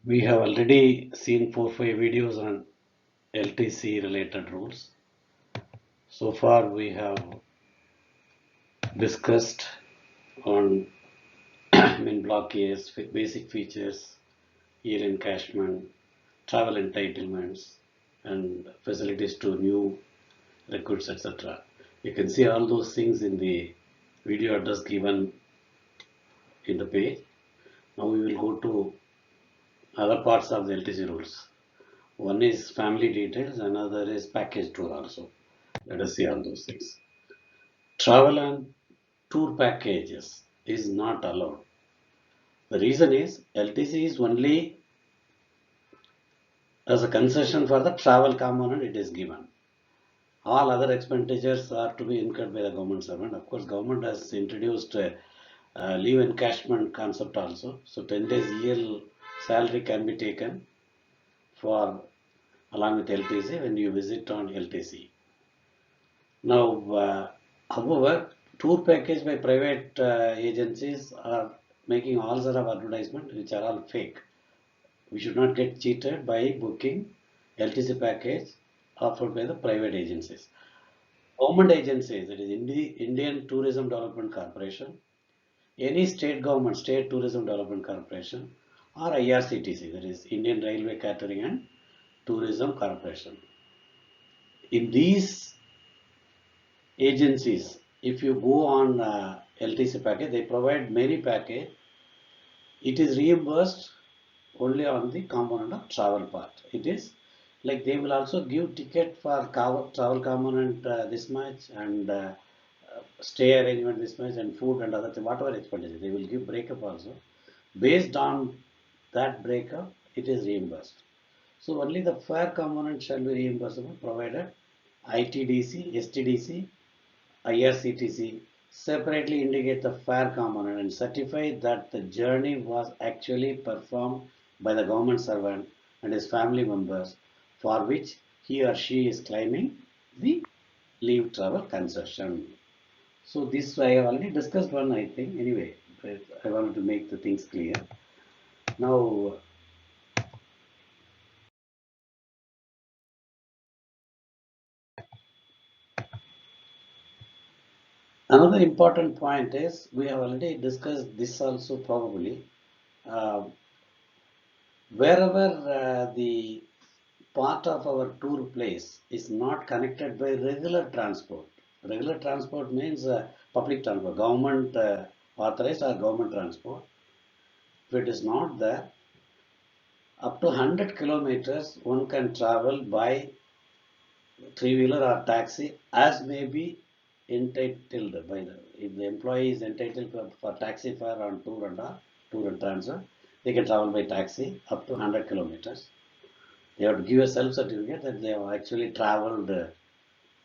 We have already seen 4-5 videos on LTC related rules. So far we have discussed on main block A's basic features, year encashment, travel entitlements, and facilities to new recruits, etc. You can see all those things in the video address given in the page. Now we will go to other parts of the LTC rules. One is family details, another is package tour also. Let us see all those things. Travel and tour packages is not allowed. The reason is LTC is only as a concession for the travel component it is given. All other expenditures are to be incurred by the government servant. Of course, government has introduced leave encashment concept also. So 10 days year salary can be taken for along with LTC when you visit on LTC. Now, however, tour package by private agencies are making all sort of advertisement which are all fake. We should not get cheated by booking LTC package offered by the private agencies. Government agencies, that is Indian Tourism Development Corporation, any state government, State Tourism Development Corporation, or IRCTC, that is Indian Railway Catering and Tourism Corporation. In these agencies, if you go on LTC package, they provide many package. It is reimbursed only on the component of travel part. It is like they will also give ticket for travel component this much and stay arrangement this much and food and other thing, whatever expenditure they will give breakup also. Based on that breakup, it is reimbursed. So only the fare component shall be reimbursable provided ITDC, STDC, IRCTC separately indicate the fare component and certify that the journey was actually performed by the government servant and his family members for which he or she is claiming the leave travel concession. So this I have already discussed one, I think. Anyway, but I wanted to make the things clear. Now, another important point is we have already discussed this also probably. Uh, Wherever the part of our tour place is not connected by regular transport. Regular transport means public transport, government authorized or government transport. If it is not there, up to 100 kilometers one can travel by three-wheeler or taxi as may be entitled by the, if the employee is entitled for taxi fare on tour and transfer, they can travel by taxi up to 100 kilometers. They have to give a self-certificate that they have actually traveled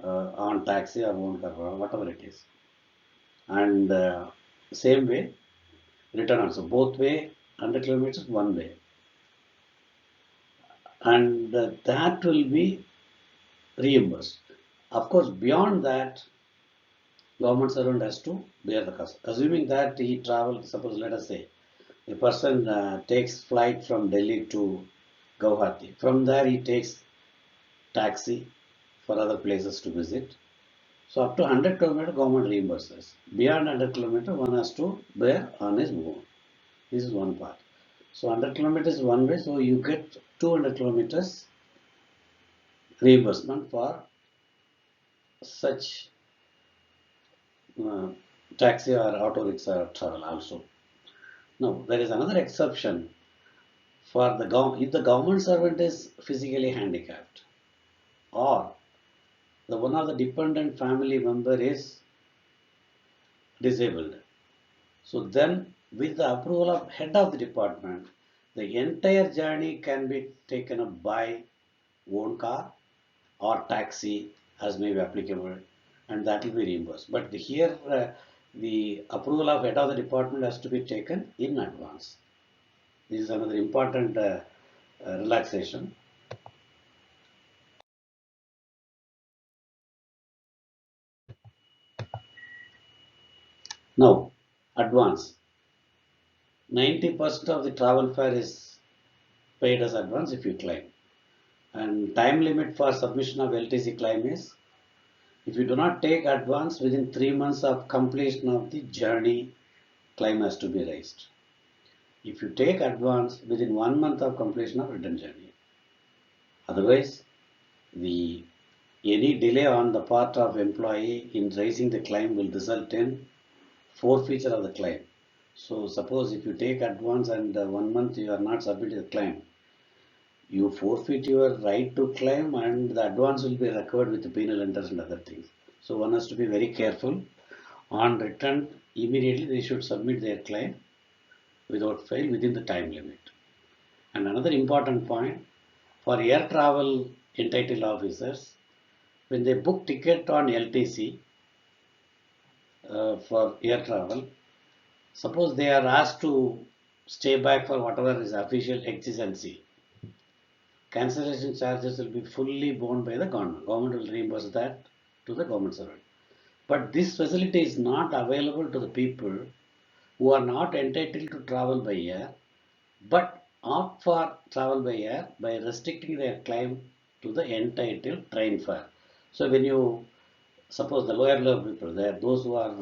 on taxi or own car, or whatever it is. And same way, return also. Both way, 100 kilometers, one way. And that will be reimbursed. Of course, beyond that, government servant has to bear the cost. Assuming that he travels, suppose let us say, a person takes flight from Delhi to Guwahati. From there he takes taxi for other places to visit. So up to 100 kilometer government reimburses. Beyond 100 kilometer one has to bear on his own. This is one part. So 100 kilometers one way, so you get 200 kilometers reimbursement for such uh, taxi or auto rickshaw travel also. Now there is another exception for the government. If the government servant is physically handicapped or the one of the dependent family member is disabled, so then with the approval of head of the department, the entire journey can be taken up by own car or taxi as may be applicable, and that will be reimbursed. But here the approval of head of the department has to be taken in advance. This is another important relaxation. Now, advance. 90% of the travel fare is paid as advance if you claim. And time limit for submission of LTC claim is, if you do not take advance within 3 months of completion of the journey, claim has to be raised. If you take advance within 1 month of completion of return journey. Otherwise, any delay on the part of employee in raising the claim will result in forfeiture of the claim. So suppose if you take advance and 1 month you are not submitting the claim, you forfeit your right to claim and the advance will be recovered with the penal interest and other things. So one has to be very careful. On return, immediately they should submit their claim without fail within the time limit. And another important point, for air travel entitled officers, when they book ticket on LTC for air travel, suppose they are asked to stay back for whatever is official exigency, cancellation charges will be fully borne by the government. Government will reimburse that to the government servant. But this facility is not available to the people who are not entitled to travel by air, but opt for travel by air by restricting their claim to the entitled train fare. So when you suppose the lower level people, they are those who are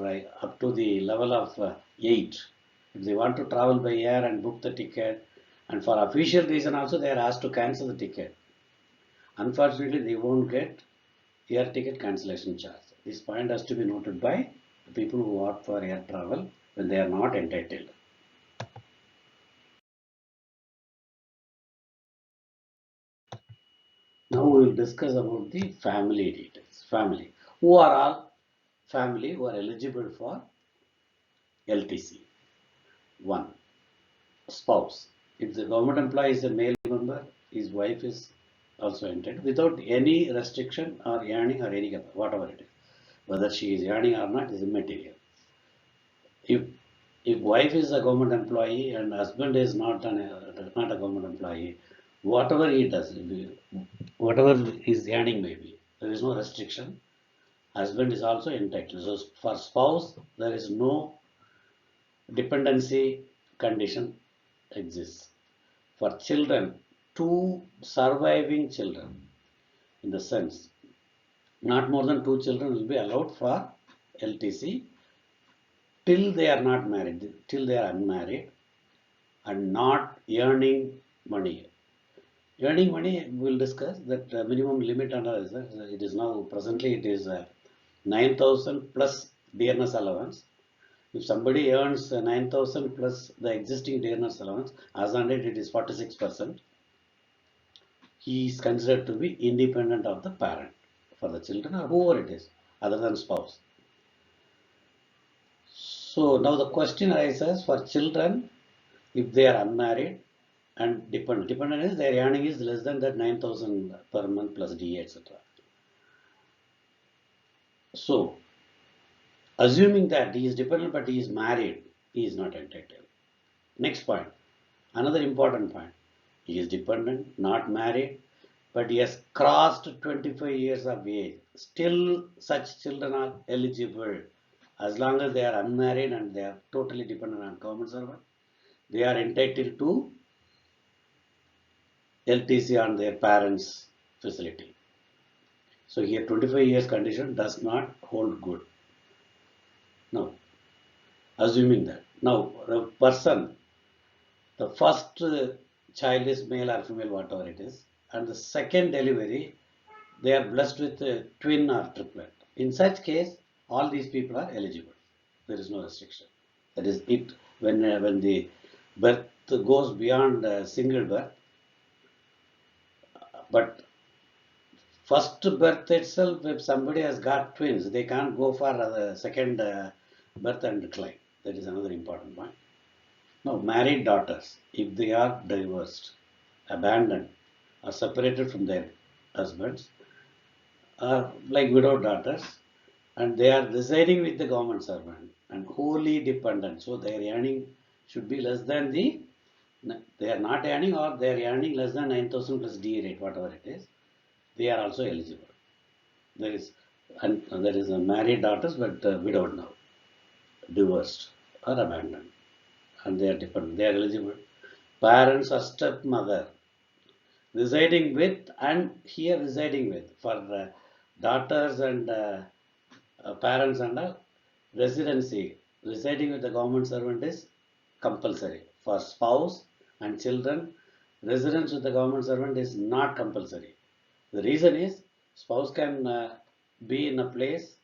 up to the level of 8, if they want to travel by air and book the ticket, and for official reason also they are asked to cancel the ticket. Unfortunately, they won't get air ticket cancellation charge. This point has to be noted by the people who opt for air travel when they are not entitled. Now we will discuss about the family details. Family. Who are all family who are eligible for LTC? 1. Spouse. If the government employee is a male member, his wife is also entitled without any restriction or earning or any whatever it is. Whether she is earning or not is immaterial. If wife is a government employee and husband is not a government employee, whatever he does, whatever his earning may be, there is no restriction. Husband is also entitled. So for spouse, there is no dependency condition exists. For children, 2 surviving children, in the sense, not more than 2 children will be allowed for LTC till they are not married, till they are unmarried and not earning money. Earning money, we will discuss that minimum limit under it is now presently it is 9,000 plus dearness allowance. If somebody earns 9,000 plus the existing dearness allowance, as on it is 46%. He is considered to be independent of the parent for the children or whoever it is, other than spouse. So now the question arises for children, if they are unmarried and dependent is their earning is less than that 9,000 per month plus DA, etc. So assuming that he is dependent but he is married, he is not entitled. Next point, another important point, he is dependent, not married, but he has crossed 25 years of age. Still such children are eligible as long as they are unmarried and they are totally dependent on government servant. They are entitled to LTC on their parents' facility. So here 25 years condition does not hold good. Now, assuming that. Now, the person, the first child is male or female, whatever it is, and the second delivery, they are blessed with a twin or triplet. In such case, all these people are eligible. There is no restriction. That is it. When the birth goes beyond single birth, but first birth itself, if somebody has got twins, they can't go for the second birth and claim. That is another important point. Now, married daughters, if they are divorced, abandoned, or separated from their husbands, are like widow daughters, and they are residing with the government servant and wholly dependent. So their earning should be less than they are not earning or they are earning less than 9,000 plus DA rate, whatever it is, they are also eligible. There is a married daughters but widowed now, divorced or abandoned, and they are dependent. They are eligible. Parents or stepmother residing with and here residing with for daughters and parents and residency. Residing with the government servant is compulsory. For spouse and children, residence with the government servant is not compulsory. The reason is spouse can be in a place,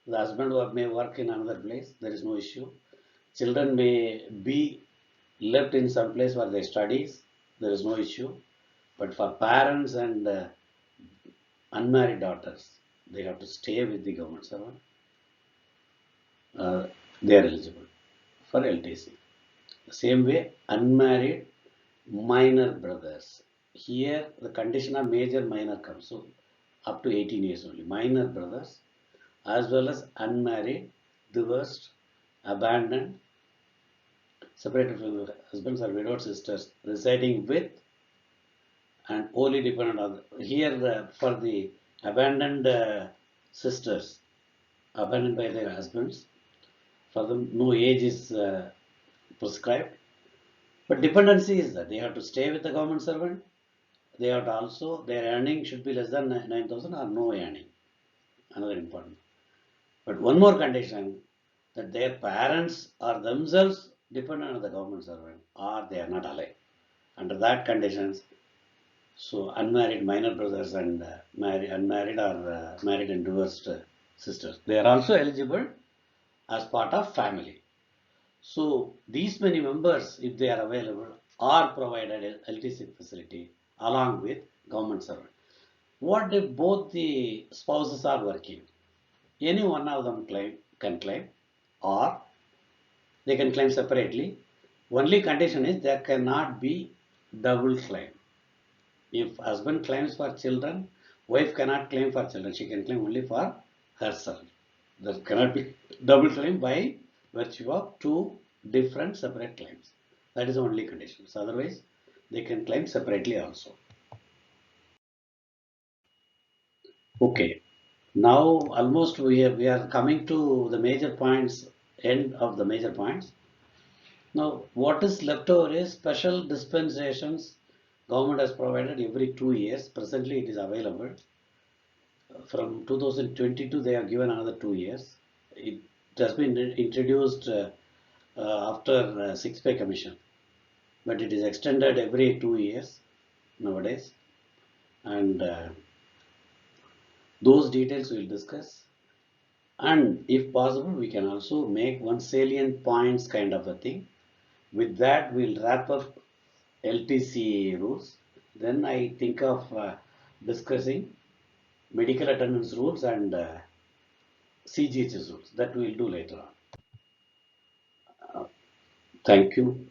the husband may work in another place, there is no issue. Children may be left in some place where they studies, there is no issue. But for parents and unmarried daughters, they have to stay with the government servant. They are eligible for LTC. The same way, unmarried minor brothers. Here, the condition of major minor comes. So, up to 18 years only. Minor brothers, as well as unmarried, divorced, abandoned, separated from their husbands or widowed sisters, residing with and wholly dependent on. Here, for the abandoned sisters, abandoned by their husbands, for them, no age is prescribed. But dependency is that they have to stay with the government servant. They have to also, their earning should be less than 9,000 or no earning. Another important. But one more condition, that their parents are themselves dependent on the government servant or they are not alive. Under that conditions, so unmarried minor brothers and unmarried or married and divorced sisters, they are also eligible as part of family. So these many members, if they are available, are provided LTC facility along with government servant. What if both the spouses are working? Any one of them can claim, or they can claim separately. Only condition is there cannot be double claim. If husband claims for children, wife cannot claim for children. She can claim only for herself. There cannot be double claim by virtue of two different separate claims. That is the only condition. So otherwise, they can claim separately also. Okay. Now almost we are coming to the major points, end of the major points. Now what is left over is special dispensations government has provided every 2 years. Presently it is available. From 2022 they have given another 2 years. It has been introduced after six-pay commission, but it is extended every 2 years nowadays, and those details we will discuss. And if possible, we can also make one salient points kind of a thing. With that, we'll wrap up LTC rules. Then I think of discussing medical attendance rules and CGHS rules. That we'll do later on. Thank you.